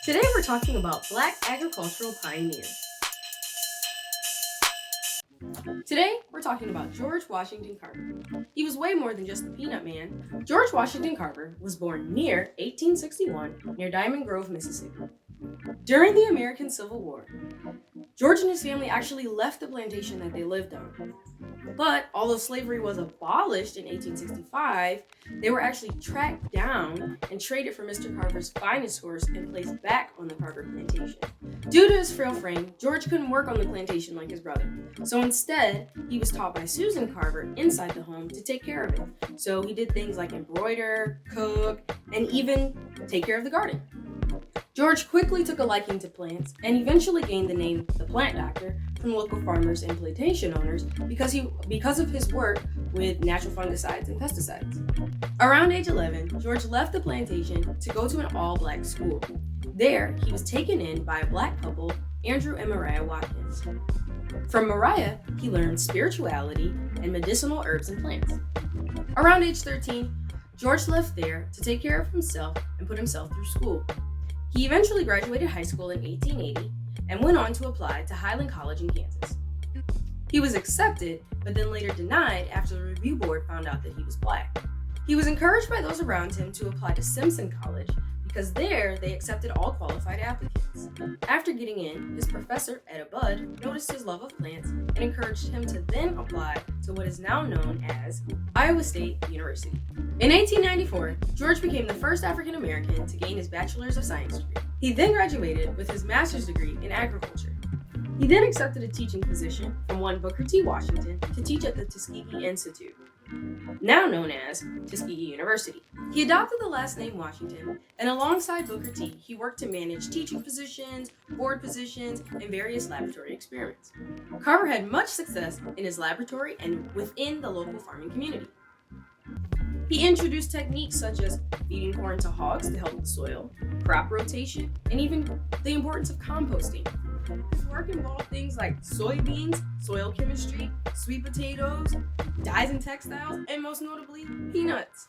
Today we're talking about Black agricultural pioneers. Today we're talking about George Washington Carver. He was way more than just the peanut man. George Washington Carver was born near 1861 near Diamond Grove, Mississippi. During the American Civil War, George and his family actually left the plantation that they lived on. But although slavery was abolished in 1865, they were actually tracked down and traded for Mr. Carver's finest horse and placed back on the Carver plantation. Due to his frail frame, George couldn't work on the plantation like his brother. So instead, he was taught by Susan Carver inside the home to take care of it. So he did things like embroider, cook, and even take care of the garden. George quickly took a liking to plants and eventually gained the name the Plant Doctor from local farmers and plantation owners because of his work with natural fungicides and pesticides. Around age 11, George left the plantation to go to an all-black school. There, he was taken in by a black couple, Andrew and Mariah Watkins. From Mariah, he learned spirituality and medicinal herbs and plants. Around age 13, George left there to take care of himself and put himself through school. He eventually graduated high school in 1880 and went on to apply to Highland College in Kansas. He was accepted, but then later denied after the review board found out that he was black. He was encouraged by those around him to apply to Simpson College because there they accepted all qualified applicants. After getting in, his professor, Etta Budd, noticed his love of plants and encouraged him to then apply to what is now known as Iowa State University. In 1894, George became the first African American to gain his Bachelor's of Science degree. He then graduated with his master's degree in agriculture. He then accepted a teaching position from one Booker T. Washington to teach at the Tuskegee Institute, now known as Tuskegee University. He adopted the last name Washington, and alongside Booker T, he worked to manage teaching positions, board positions, and various laboratory experiments. Carver had much success in his laboratory and within the local farming community. He introduced techniques such as feeding corn to hogs to help the soil, crop rotation, and even the importance of composting. His work involved things like soybeans, soil chemistry, sweet potatoes, dyes and textiles, and most notably, peanuts.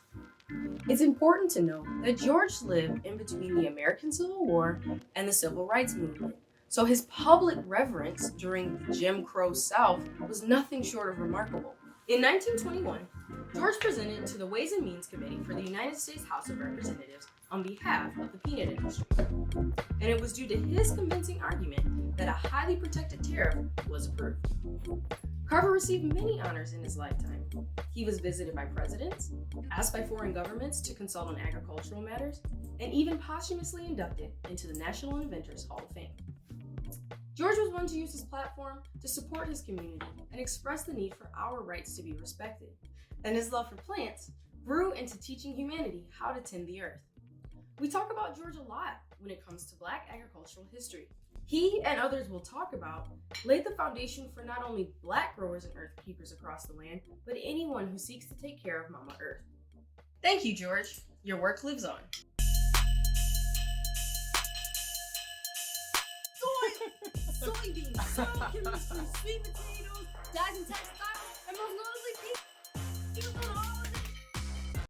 It's important to note that George lived in between the American Civil War and the Civil Rights Movement, so his public reverence during the Jim Crow South was nothing short of remarkable. In 1921, George presented to the Ways and Means Committee for the United States House of Representatives on behalf of the peanut industry. And it was due to his convincing argument that a highly protected tariff was approved. Carver received many honors in his lifetime. He was visited by presidents, asked by foreign governments to consult on agricultural matters, and even posthumously inducted into the National Inventors Hall of Fame. George was one to use his platform to support his community and express the need for our rights to be respected. And his love for plants grew into teaching humanity how to tend the earth. We talk about George a lot when it comes to Black agricultural history. He and others will talk about laid the foundation for not only Black growers and earth keepers across the land, but anyone who seeks to take care of Mama Earth. Thank you, George. Your work lives on. Soybeans, soil chemistry, sweet potatoes, dyes and textiles, and most notably peanuts.